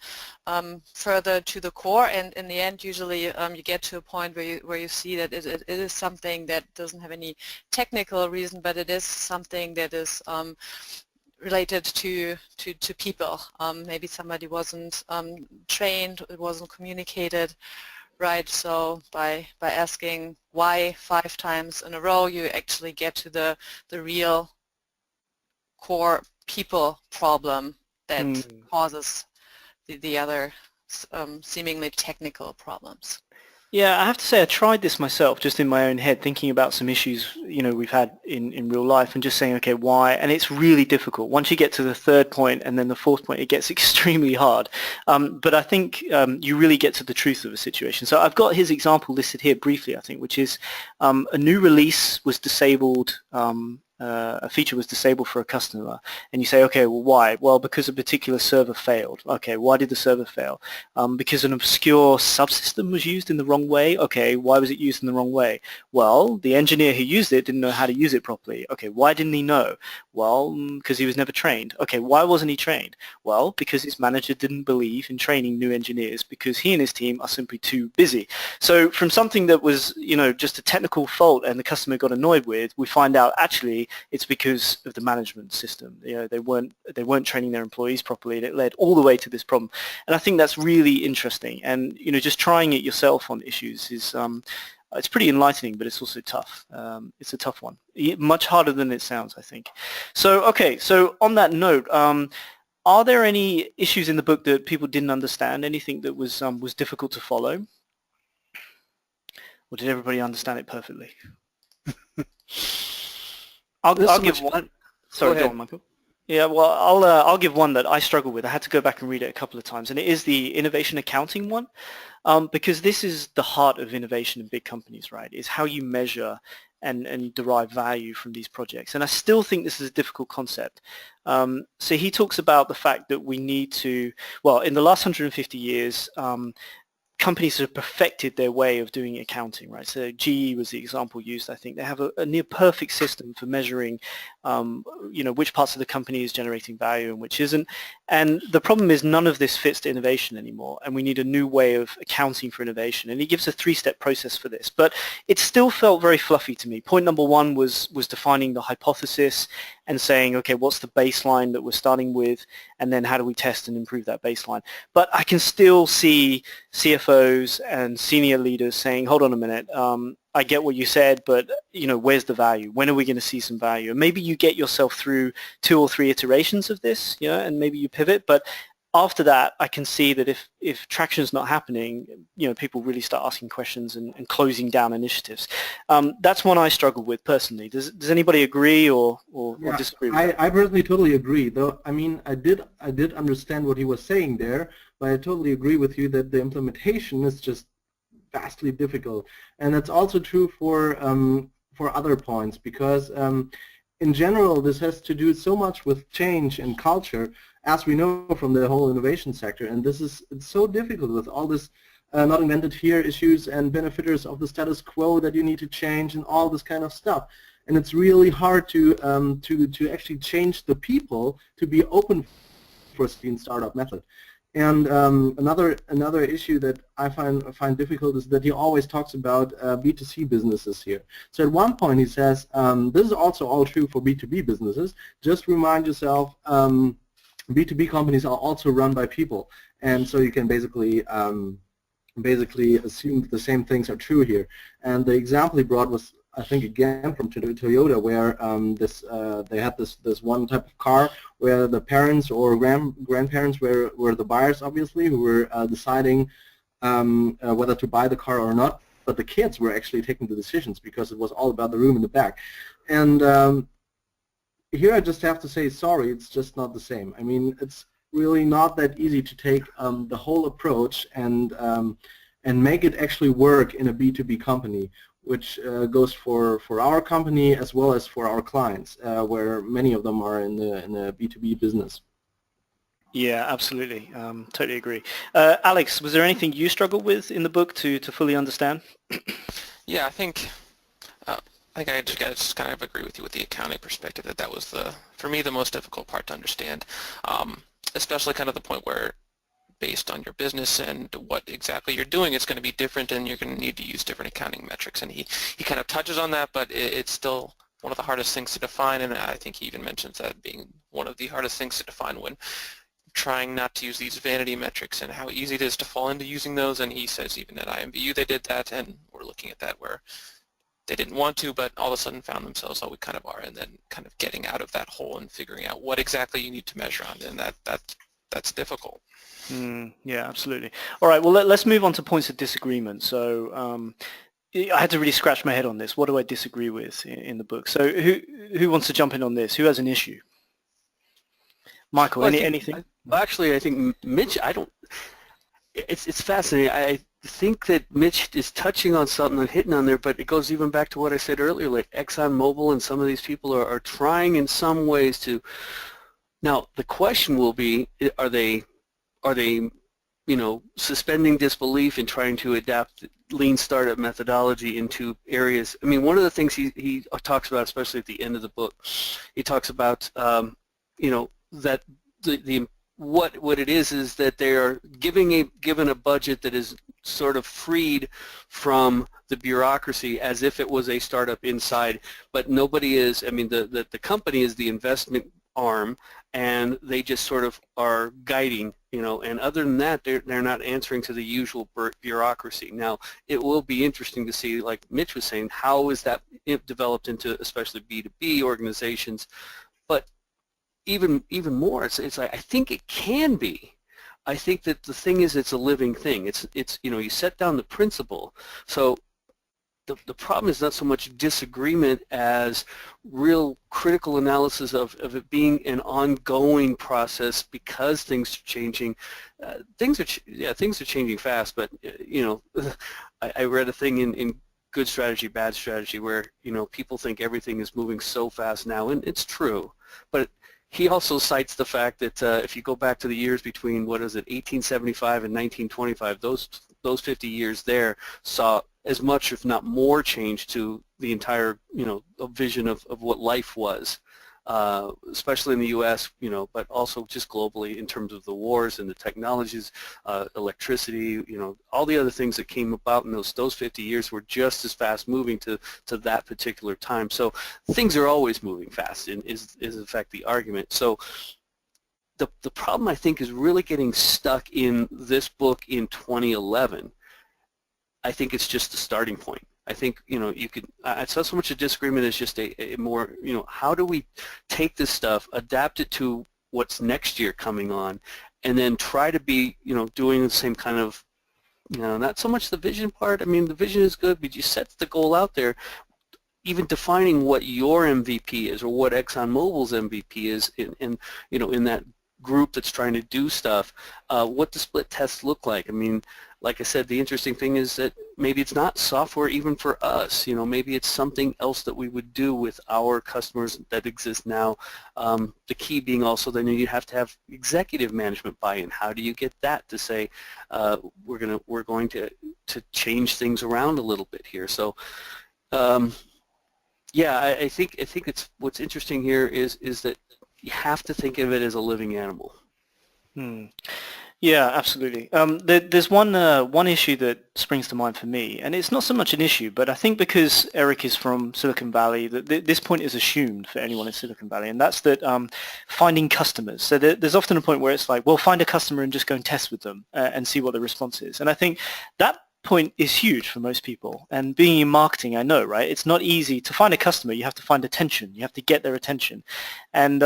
further to the core, and in the end usually you get to a point where you see that it is something that doesn't have any technical reason, but it is something that is related to people. Maybe somebody wasn't trained, it wasn't communicated right, so by asking why 5 times in a row, you actually get to the real core people problem that causes the other seemingly technical problems. Yeah, I have to say I tried this myself just in my own head, thinking about some issues we've had in real life, and just saying, okay, why? And it's really difficult. Once you get to the 3rd point and then the 4th point, it gets extremely hard. But I think you really get to the truth of a situation. So I've got his example listed here briefly, I think, which is a new release was disabled. A feature was disabled for a customer, and you say, okay, well, why? Well, because a particular server failed. Okay, why did the server fail? Because an obscure subsystem was used in the wrong way. Okay, why was it used in the wrong way? Well, the engineer who used it didn't know how to use it properly. Okay, why didn't he know? Well, because he was never trained. Okay, why wasn't he trained? Well, because his manager didn't believe in training new engineers, because he and his team are simply too busy. So from something that was, just a technical fault and the customer got annoyed with, we find out actually it's because of the management system. They weren't training their employees properly, and it led all the way to this problem. And I think that's really interesting. And just trying it yourself on issues is it's pretty enlightening, but it's also tough. It's a tough one, much harder than it sounds, I think. So okay, so on that note, are there any issues in the book that people didn't understand? Anything that was difficult to follow? or did everybody understand it perfectly? I'll give one. Sorry, go on, Michael. Yeah, well, I'll give one that I struggle with. I had to go back and read it a couple of times, and it is the innovation accounting one, because this is the heart of innovation in big companies, right? Is how you measure and derive value from these projects. And I still think this is a difficult concept. So he talks about the fact that we need to, well, in the last 150 years, companies have perfected their way of doing accounting, right? So GE was the example used. I think they have a near perfect system for measuring, which parts of the company is generating value and which isn't. And the problem is none of this fits to innovation anymore, and we need a new way of accounting for innovation. And he gives a 3-step process for this, but it still felt very fluffy to me. Point number one was defining the hypothesis and saying, okay, what's the baseline that we're starting with, and then how do we test and improve that baseline? But I can still see CFOs and senior leaders saying, hold on a minute, I get what you said, but where's the value? When are we going to see some value? And maybe you get yourself through 2 or 3 iterations of this, and maybe you pivot, but after that, I can see that if traction is not happening, people really start asking questions and closing down initiatives. That's one I struggle with personally. Does anybody agree or disagree with that? I personally totally agree. Though I mean, I did understand what he was saying there, but I totally agree with you that the implementation is just vastly difficult, and that's also true for other points, because in general, this has to do so much with change and culture, as we know from the whole innovation sector, and it's so difficult with all this not invented here issues and benefiters of the status quo that you need to change and all this kind of stuff. And it's really hard to actually change the people to be open for the startup method. And another issue that I find difficult is that he always talks about B2C businesses here. So at one point he says, this is also all true for B2B businesses. Just remind yourself, B2B companies are also run by people, and so you can basically assume the same things are true here. And the example he brought was, I think, again from Toyota, where they had this one type of car where the parents or grandparents were the buyers, obviously, who were deciding whether to buy the car or not, but the kids were actually taking the decisions because it was all about the room in the back. And here I just have to say, sorry, it's just not the same. I mean, it's really not that easy to take the whole approach and make it actually work in a B2B company, which goes for our company as well as for our clients, where many of them are in the B2B business. Yeah, absolutely. Totally agree. Alex, was there anything you struggled with in the book to fully understand? Yeah, I think I just kind of agree with you with the accounting perspective, that was for me the most difficult part to understand, especially kind of the point where based on your business and what exactly you're doing, it's going to be different, and you're going to need to use different accounting metrics. And he kind of touches on that, but it's still one of the hardest things to define, and I think he even mentions that being one of the hardest things to define when trying not to use these vanity metrics and how easy it is to fall into using those. And he says even at IMBU they did that, and we're looking at that where they didn't want to, but all of a sudden found themselves, oh, we kind of are, and then kind of getting out of that hole and figuring out what exactly you need to measure on, and that's difficult. Yeah, absolutely. All right, well, let's move on to points of disagreement. So I had to really scratch my head on this. What do I disagree with in the book? So who wants to jump in on this? Who has an issue? Michael, Well, anything? Actually, I think Mitch, it's fascinating. I think that Mitch is touching on something and hitting on there, but it goes even back to what I said earlier, like ExxonMobil and some of these people are trying in some ways to. Now, the question will be, are they suspending disbelief in trying to adapt lean startup methodology into areas? I mean, one of the things he talks about, especially at the end of the book, he talks about, that what it is that they are given a budget that is sort of freed from the bureaucracy as if it was a startup inside, but nobody is. I mean, the company is the investment arm, and they just sort of are guiding, and other than that, they're not answering to the usual bureaucracy. Now, it will be interesting to see, like Mitch was saying, how is that developed into especially B2B organizations, but even more, it's like, I think it can be. I think that the thing is, it's a living thing. It's you set down the principle. So the problem is not so much disagreement as real critical analysis of it being an ongoing process because things are changing. Things are changing fast, but I read a thing in Good Strategy, Bad Strategy where people think everything is moving so fast now, and it's true. But he also cites the fact that if you go back to the years between 1875 and 1925, those 50 years there saw as much, if not more, change to the entire vision of what life was, especially in the U.S. But also just globally in terms of the wars and the technologies, electricity, all the other things that came about in those 50 years were just as fast moving to that particular time. So things are always moving fast, and is in fact the argument. So the problem, I think, is really getting stuck in this book in 2011. I think it's just the starting point. I think you could. It's not so much a disagreement as just a more how do we take this stuff, adapt it to what's next year coming on, and then try to be doing the same kind of not so much the vision part. I mean, the vision is good, but you set the goal out there. Even defining what your MVP is or what ExxonMobil's MVP is, in that group that's trying to do stuff, what the split tests look like. I mean, like I said, the interesting thing is that maybe it's not software even for us. Maybe it's something else that we would do with our customers that exist now. The key being also then you have to have executive management buy-in. How do you get that to say we're going to change things around a little bit here? So yeah, I think it's what's interesting here is that you have to think of it as a living animal. Yeah, absolutely. There's one issue that springs to mind for me, and it's not so much an issue, but I think because Eric is from Silicon Valley, that this point is assumed for anyone in Silicon Valley, and that's that finding customers. So there's often a point where it's like, well, find a customer and just go and test with them and see what the response is. And I think that point is huge for most people, and being in marketing, I know, right? It's not easy to find a customer. You have to find attention. You have to get their attention, and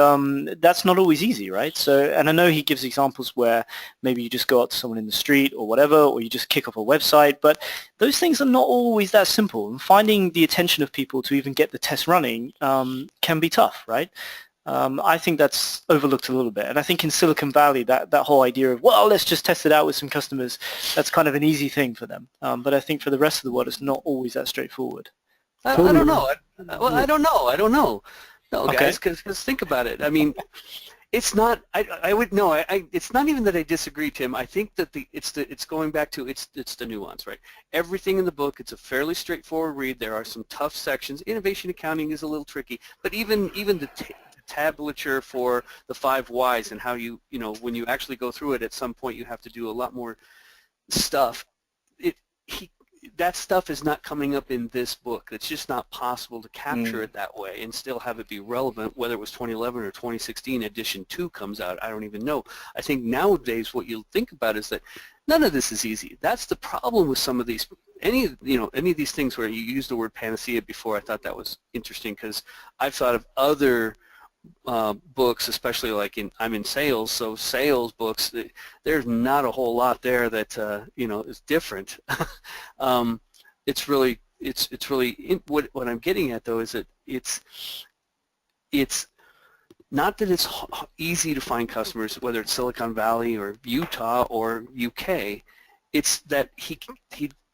that's not always easy, right? So, and I know he gives examples where maybe you just go up to someone in the street or whatever, or you just kick off a website, but those things are not always that simple, and finding the attention of people to even get the test running can be tough, right? I think that's overlooked a little bit, and I think in Silicon Valley that whole idea of, well, let's just test it out with some customers, that's kind of an easy thing for them, but I think for the rest of the world it's not always that straightforward. I don't know. I don't know. No, Okay. guys, because think about it. I mean, it's not. It's not even that I disagree, Tim. I think that it's going back to it's the nuance, right? Everything in the book, it's a fairly straightforward read. There are some tough sections. Innovation accounting is a little tricky, but even the tablature for the 5 whys and how when you actually go through it, at some point you have to do a lot more stuff. That stuff is not coming up in this book. It's just not possible to capture it that way and still have it be relevant, whether it was 2011 or 2016 edition 2 comes out. I don't even know. I think nowadays what you'll think about is that none of this is easy. That's the problem with some of these, any of these things where you used the word panacea before. I thought that was interesting because I've thought of other books, especially like I'm in sales, so sales books, there's not a whole lot there that is different. It's really what I'm getting at though is that it's not that it's easy to find customers, whether it's Silicon Valley or Utah or UK. It's that he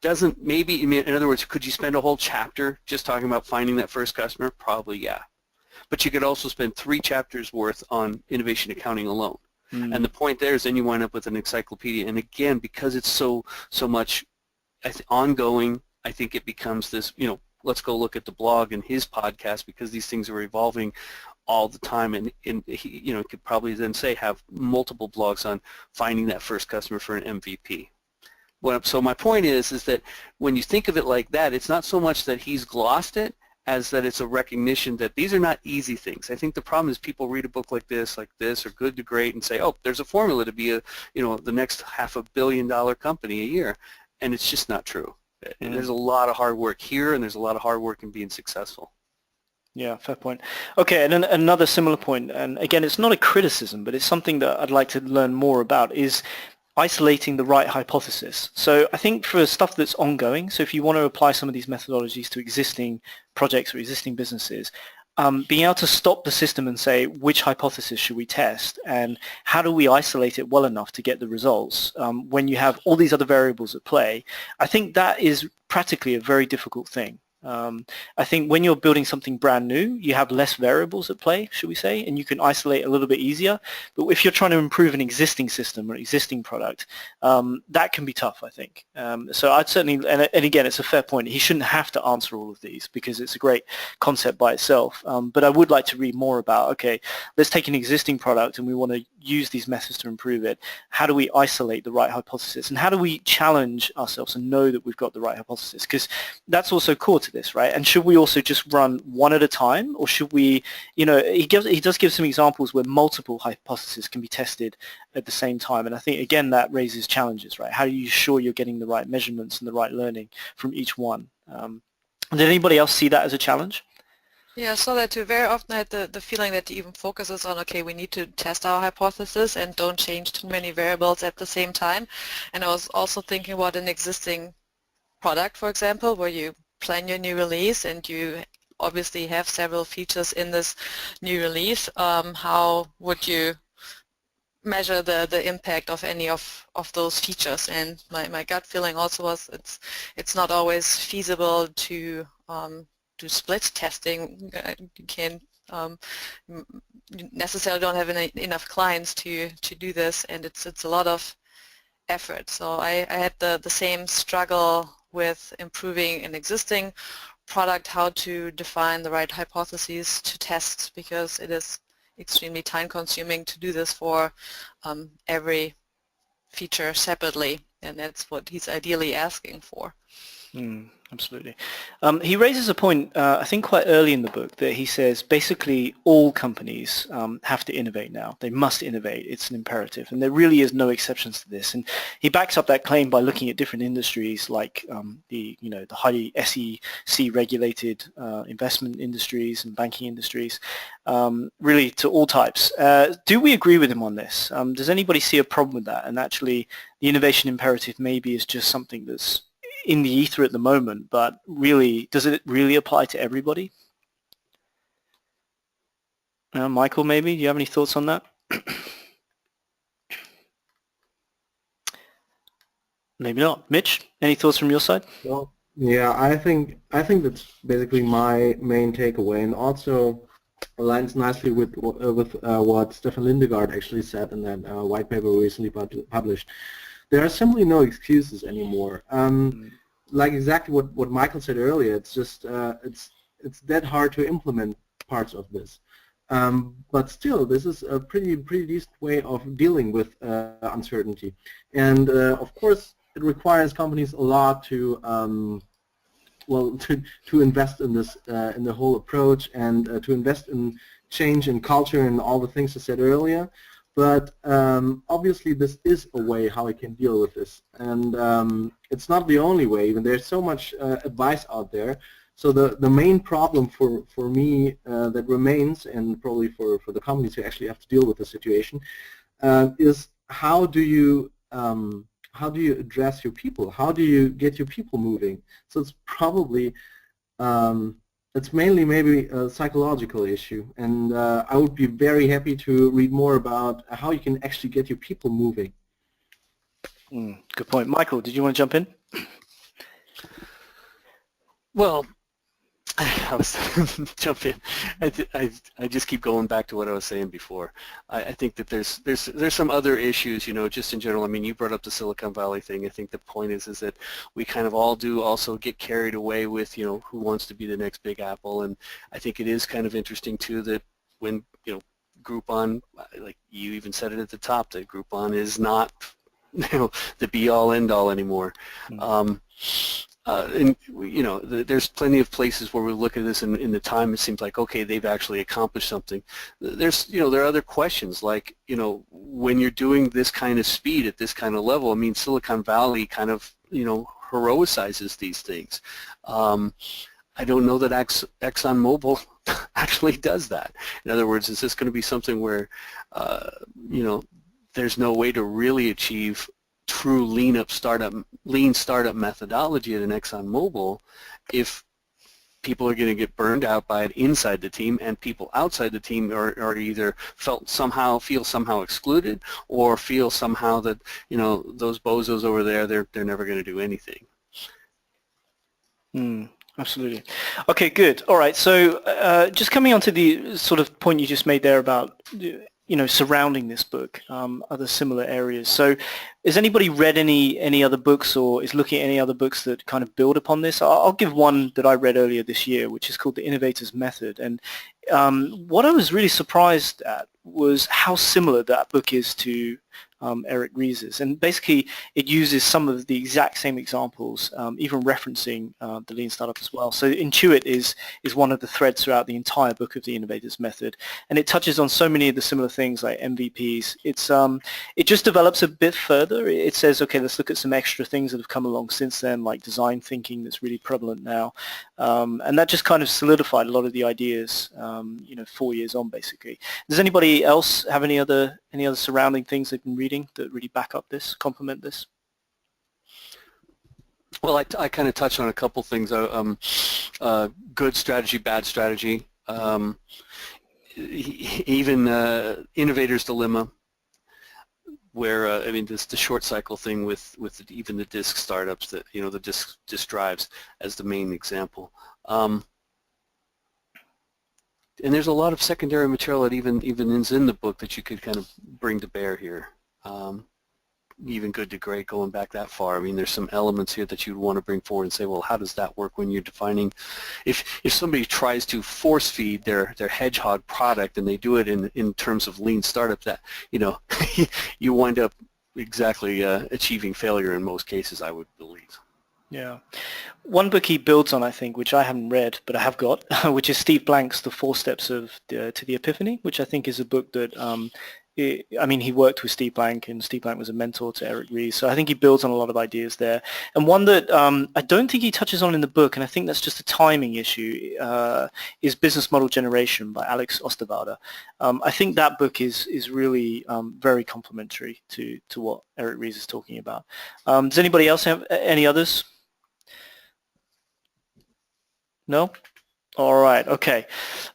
doesn't, maybe, in other words, could you spend a whole chapter just talking about finding that first customer? Probably, yeah. But you could also spend 3 chapters worth on innovation accounting alone. And the point there is then you wind up with an encyclopedia. And again, because it's so much ongoing, I think it becomes this, let's go look at the blog and his podcast, because these things are evolving all the time. And he, could probably then say have multiple blogs on finding that first customer for an MVP. So my point is that when you think of it like that, it's not so much that he's glossed it, as that it's a recognition that these are not easy things. I think the problem is people read a book like this, or Good to Great, and say, oh, there's a formula to be the next $500 million company a year, and it's just not true. And there's a lot of hard work here, and there's a lot of hard work in being successful. Yeah, fair point. Okay, and then another similar point, and again, it's not a criticism, but it's something that I'd like to learn more about, is isolating the right hypothesis. So I think for stuff that's ongoing, so if you want to apply some of these methodologies to existing projects or existing businesses, being able to stop the system and say which hypothesis should we test and how do we isolate it well enough to get the results when you have all these other variables at play, I think that is practically a very difficult thing. I think when you're building something brand new, you have less variables at play, should we say, and you can isolate a little bit easier. But if you're trying to improve an existing system or existing product, that can be tough, I think. So I'd certainly, and again, it's a fair point. He shouldn't have to answer all of these because it's a great concept by itself. But I would like to read more about, okay, let's take an existing product and we want to use these methods to improve it. How do we isolate the right hypothesis? And how do we challenge ourselves and know that we've got the right hypothesis? Because that's also core to this, right? And should we also just run one at a time, or should we, he does give some examples where multiple hypotheses can be tested at the same time, and I think again that raises challenges, right? How are you ensure you're getting the right measurements and the right learning from each one? Did anybody else see that as a challenge? Yeah, I saw that too. Very often I had the feeling that he even focuses on, okay, we need to test our hypothesis and don't change too many variables at the same time. And I was also thinking about an existing product, for example, where you plan your new release and you obviously have several features in this new release. How would you measure the impact of any of those features? And my gut feeling also was it's not always feasible to do split testing. You can't you necessarily don't have enough clients to do this, and it's a lot of effort. So I had the same struggle with improving an existing product, how to define the right hypotheses to test, because it is extremely time consuming to do this for every feature separately, and that's what he's ideally asking for. Absolutely. He raises a point, I think quite early in the book, that he says basically all companies have to innovate now. They must innovate. It's an imperative. And there really is no exceptions to this. And he backs up that claim by looking at different industries like the highly SEC regulated investment industries and banking industries, really to all types. Do we agree with him on this? Does anybody see a problem with that? And actually the innovation imperative maybe is just something that's in the ether at the moment, but really, does it really apply to everybody? Michael, maybe? Do you have any thoughts on that? Maybe not. Mitch, any thoughts from your side? Well, yeah, I think that's basically my main takeaway, and also aligns nicely with what Stefan Lindegaard actually said in that white paper we recently published. There are simply no excuses anymore. Like exactly what Michael said earlier, it's just it's dead hard to implement parts of this. But still, this is a pretty decent way of dealing with uncertainty. And of course, it requires companies a lot to to invest in this in the whole approach, and to invest in change in culture and all the things I said earlier. But obviously this is a way how I can deal with this, and it's not the only way. Even there's so much advice out there. So the main problem for me that remains, and probably for the companies who actually have to deal with the situation, is how do you address your people? How do you get your people moving? So it's probably it's mainly maybe a psychological issue, and I would be very happy to read more about how you can actually get your people moving. Good point. Michael, did you want to jump in? Well, I was jump in. I just keep going back to what I was saying before. I think that there's some other issues, just in general. I mean, you brought up the Silicon Valley thing. I think the point is that we kind of all do also get carried away with, who wants to be the next big Apple. And I think it is kind of interesting too that when, Groupon, like you even said it at the top, that Groupon is not, the be-all end-all anymore. And there's plenty of places where we look at this in the time it seems like, okay, they've actually accomplished something. There's there are other questions like when you're doing this kind of speed at this kind of level. I mean, Silicon Valley kind of heroicizes these things. I don't know that ExxonMobil actually does that. In other words, is this going to be something where there's no way to really achieve true lean startup methodology at an ExxonMobil if people are going to get burned out by it inside the team, and people outside the team are either feel somehow excluded, or feel somehow that, you know, those bozos over there, they're never going to do anything. Absolutely. Okay, good. All right. So just coming on to the sort of point you just made there about, you know, surrounding this book, other similar areas. So has anybody read any other books, or is looking at any other books that kind of build upon this? I'll give one that I read earlier this year, which is called The Innovator's Method. And what I was really surprised at was how similar that book is to Eric Ries's. And basically it uses some of the exact same examples, even referencing the Lean Startup as well. So Intuit is one of the threads throughout the entire book of the Innovator's Method, and it touches on so many of the similar things like MVPs. It just develops a bit further. It says, okay, let's look at some extra things that have come along since then, like design thinking that's really prevalent now, and that just kind of solidified a lot of the ideas, you know, 4 years on, basically. Does anybody else have any other surrounding things they've been reading that really back up this, complement this? Well, I kind of touched on a couple things. Good strategy, bad strategy. Even Innovator's Dilemma, where I mean, this the short cycle thing with even the disk startups, that, you know, the disk drives as the main example. And there's a lot of secondary material that even is in the book that you could kind of bring to bear here. Even Good to Great, going back that far. I mean, there's some elements here that you'd want to bring forward and say, well, how does that work when you're defining, if somebody tries to force feed their hedgehog product and they do it in terms of lean startup, that, you know, you wind up exactly achieving failure in most cases, I would believe. Yeah. One book he builds on, I think, which I haven't read, but I have got, which is Steve Blank's The 4 Steps to the Epiphany, which I think is a book that, I mean, he worked with Steve Blank, and Steve Blank was a mentor to Eric Ries, so I think he builds on a lot of ideas there. And one that I don't think he touches on in the book, and I think that's just a timing issue, is Business Model Generation by Alex Osterwalder. I think that book is really very complementary to what Eric Ries is talking about. Does anybody else have any others? No? All right. Okay.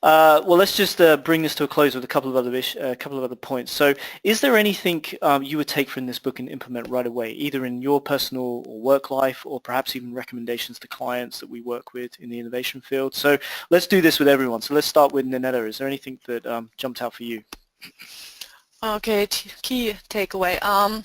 Well, let's just bring this to a close with a couple of other points. So, is there anything you would take from this book and implement right away, either in your personal or work life, or perhaps even recommendations to clients that we work with in the innovation field? So, let's do this with everyone. So, let's start with Nanetta. Is there anything that jumped out for you? Okay. Key takeaway.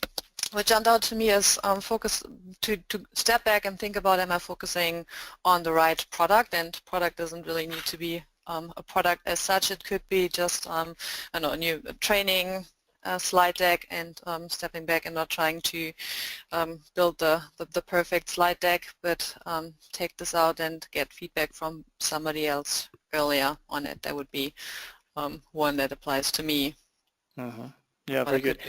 What jumped out to me is focus to step back and think about, am I focusing on the right product? And product doesn't really need to be a product as such. It could be just I don't know, a new training slide deck, and stepping back and not trying to build the perfect slide deck, but take this out and get feedback from somebody else earlier on it. That would be one that applies to me. Yeah, very good.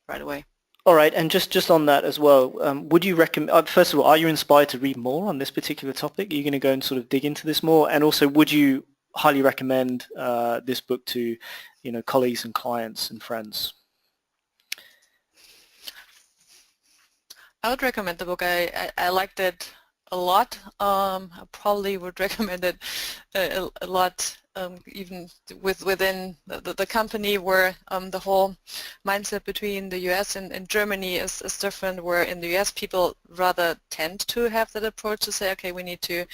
Right away. All right, and just on that as well, would you recommend, first of all, are you inspired to read more on this particular topic? Are you going to go and sort of dig into this more? And also, would you highly recommend this book to, you know, colleagues and clients and friends? I would recommend the book. I liked it a lot. I probably would recommend it a lot, even within the company, where the whole mindset between the US and Germany is different, where in the US people rather tend to have that approach to say, okay, we need to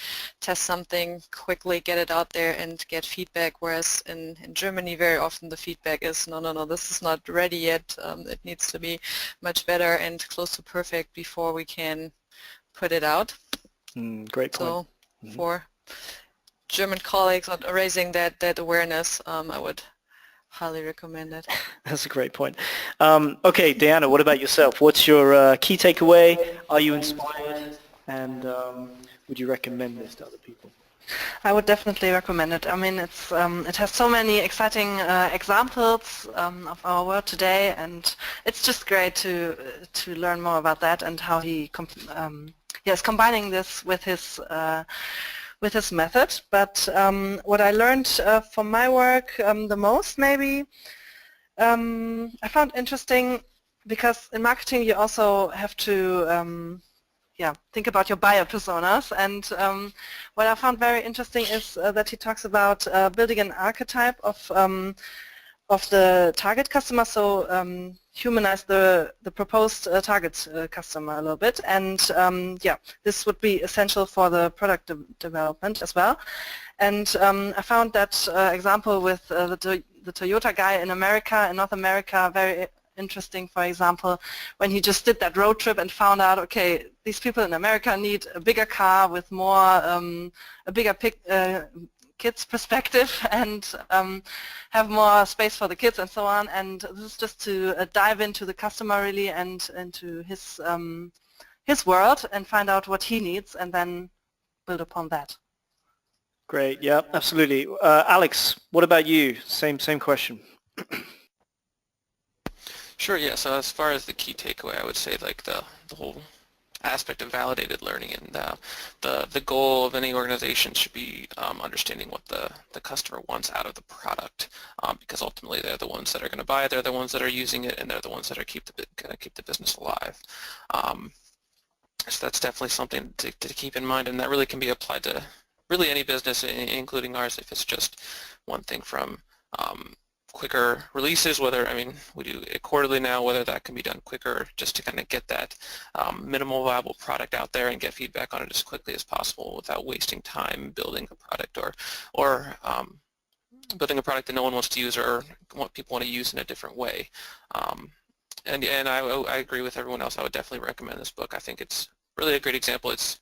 test something quickly, get it out there and get feedback, whereas in Germany very often the feedback is, no, this is not ready yet, it needs to be much better and close to perfect before we can put it out. Great point. So for German colleagues on raising that awareness, I would highly recommend it. That's a great point. Okay, Diana, what about yourself? What's your key takeaway? Are you inspired? And would you recommend this to other people? I would definitely recommend it. I mean, it has so many exciting examples of our world today, and it's just great to learn more about that and how he is combining this with his method. But what I learned from my work the most, maybe, I found interesting because in marketing you also have to think about your buyer personas, and what I found very interesting is that he talks about building an archetype of the target customer, so humanize the proposed target customer a little bit, and this would be essential for the product development as well. And I found that example with the Toyota guy in America, in North America, very interesting. For example, when he just did that road trip and found out, okay, these people in America need a bigger car with more, a bigger kids perspective, and have more space for the kids and so on. And this is just to dive into the customer really and into his world and find out what he needs and then build upon that. Great. Yeah, absolutely. Alex, what about you? Same question. Sure, yeah. So as far as the key takeaway, I would say like the whole aspect of validated learning, and the goal of any organization should be understanding what the customer wants out of the product, because ultimately they're the ones that are going to buy it, they're the ones that are using it, and they're the ones that are going to keep the business alive. So that's definitely something to keep in mind, and that really can be applied to really any business, including ours, if it's just one thing from quicker releases, whether, I mean, we do it quarterly now, whether that can be done quicker just to kind of get that minimal viable product out there and get feedback on it as quickly as possible without wasting time building a product or building a product that no one wants to use or what people want to use in a different way. And I agree with everyone else. I would definitely recommend this book. I think it's really a great example. It's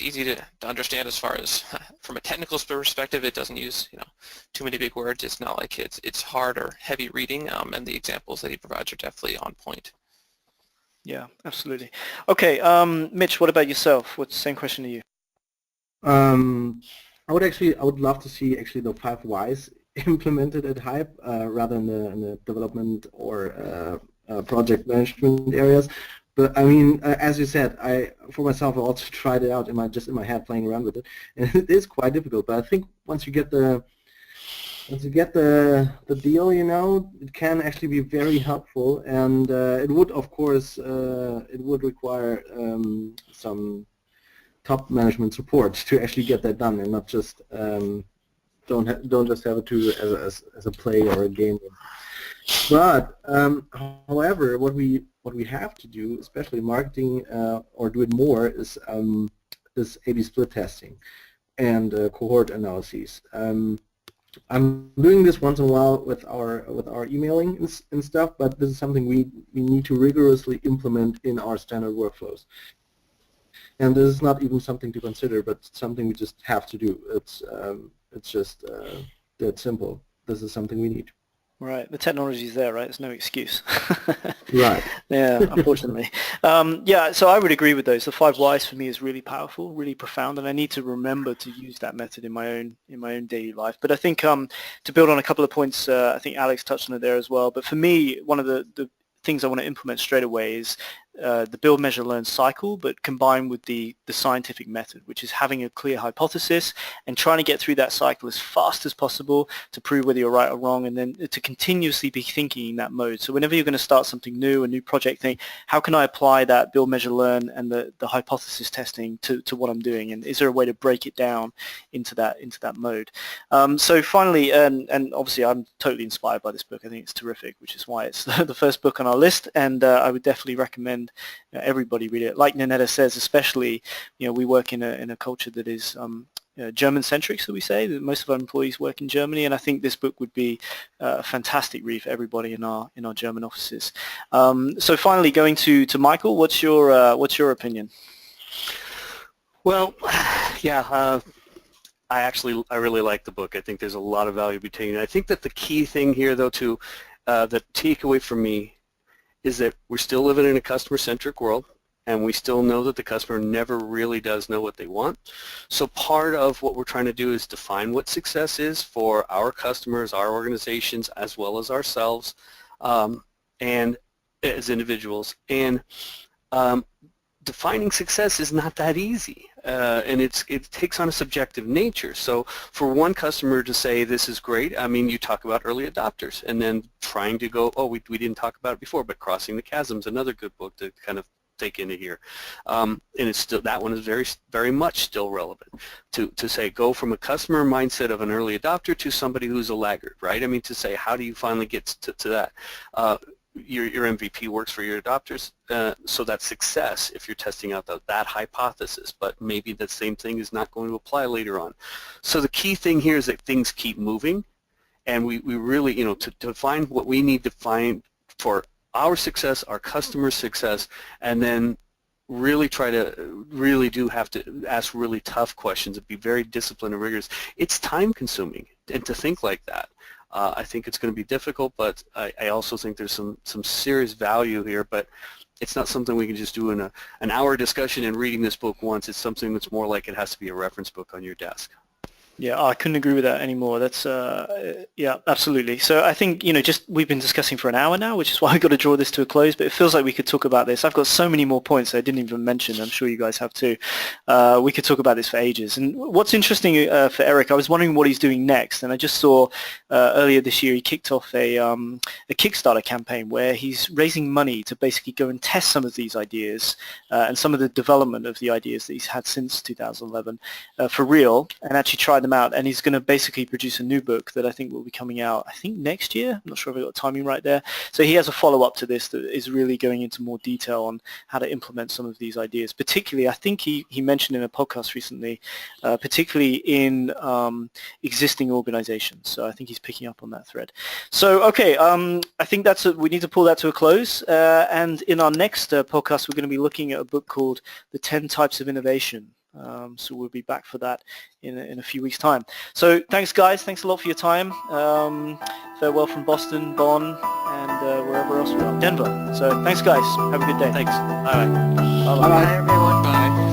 easy to understand as far as from a technical perspective. It doesn't use too many big words. It's not like it's hard or heavy reading, and the examples that he provides are definitely on point. Yeah, absolutely. Okay, Mitch, what about yourself? What's the same question to you? I would love to see actually the 5 whys implemented at Hype rather than in the development or project management areas. But I mean, as you said, for myself, I also tried it out in my head, playing around with it, and it is quite difficult. But I think once you get the deal, it can actually be very helpful, and it would, of course, it would require some top management support to actually get that done, and not just don't just have it as a play or a game. But however, what we have to do, especially in marketing, or do it more, is this A/B split testing and cohort analyses. I'm doing this once in a while with our emailing and stuff, but this is something we need to rigorously implement in our standard workflows. And this is not even something to consider, but something we just have to do. It's just that simple. This is something we need. Right, the technology is there, right? There's no excuse. Right. Yeah, unfortunately. Yeah, so I would agree with those. The 5 whys for me is really powerful, really profound, and I need to remember to use that method in my own daily life. But I think to build on a couple of points, I think Alex touched on it there as well. But for me, one of the things I want to implement straight away is the build, measure, learn cycle, but combined with the scientific method, which is having a clear hypothesis and trying to get through that cycle as fast as possible to prove whether you're right or wrong, and then to continuously be thinking in that mode. So whenever you're going to start something new, a new project, think, how can I apply that build, measure, learn and the hypothesis testing to what I'm doing, and is there a way to break it down into that mode? So finally, and obviously I'm totally inspired by this book. I think it's terrific, which is why it's the first book on our list, and I would definitely recommend everybody read it. Like Nanetta says, especially, we work in a culture that is German-centric, so we say that most of our employees work in Germany, and I think this book would be a fantastic read for everybody in our German offices. So finally, going to Michael, what's your opinion? Well, yeah, I really like the book. I think there's a lot of value between it. I think that the key thing here, though, the takeaway for me is that we're still living in a customer-centric world, and we still know that the customer never really does know what they want. So part of what we're trying to do is define what success is for our customers, our organizations, as well as ourselves, and as individuals. And defining success is not that easy. and it takes on a subjective nature. So for one customer to say this is great, I mean, you talk about early adopters, and then trying to go, oh, we didn't talk about it before, but Crossing the Chasm's another good book to kind of take into here, and it's still, that one is very much still relevant to say go from a customer mindset of an early adopter to somebody who's a laggard, right? I mean, to say how do you finally get to that? Your MVP works for your adopters, so that's success if you're testing out that hypothesis, but maybe the same thing is not going to apply later on. So the key thing here is that things keep moving, and we really, you know, to find what we need to find for our success, our customer success, and then really have to ask really tough questions and be very disciplined and rigorous. It's time consuming, and to think like that. I think it's going to be difficult, but I also think there's some serious value here, but it's not something we can just do in an hour discussion and reading this book once. It's something that's more like it has to be a reference book on your desk. Yeah, I couldn't agree with that anymore. That's yeah, absolutely. So I think, you know, just we've been discussing for an hour now, which is why I've got to draw this to a close, but it feels like we could talk about this. I've got so many more points I didn't even mention. I'm sure you guys have too. We could talk about this for ages. And what's interesting for Eric, I was wondering what he's doing next, and I just saw earlier this year he kicked off a Kickstarter campaign where he's raising money to basically go and test some of these ideas and some of the development of the ideas that he's had since 2011 for real, and actually try them out, and he's going to basically produce a new book that I think will be coming out, I think, next year. I'm not sure if I got the timing right there. So he has a follow-up to this that is really going into more detail on how to implement some of these ideas. Particularly, I think he mentioned in a podcast recently, particularly in existing organizations. So I think he's picking up on that thread. So, okay, I think we need to pull that to a close. And in our next podcast, we're going to be looking at a book called The 10 Types of Innovation. So we'll be back for that in a few weeks' time. So thanks, guys. Thanks a lot for your time. Farewell from Boston, Bonn, and wherever else we are. Denver. So thanks, guys. Have a good day. Thanks. Bye. Bye, everyone. Bye.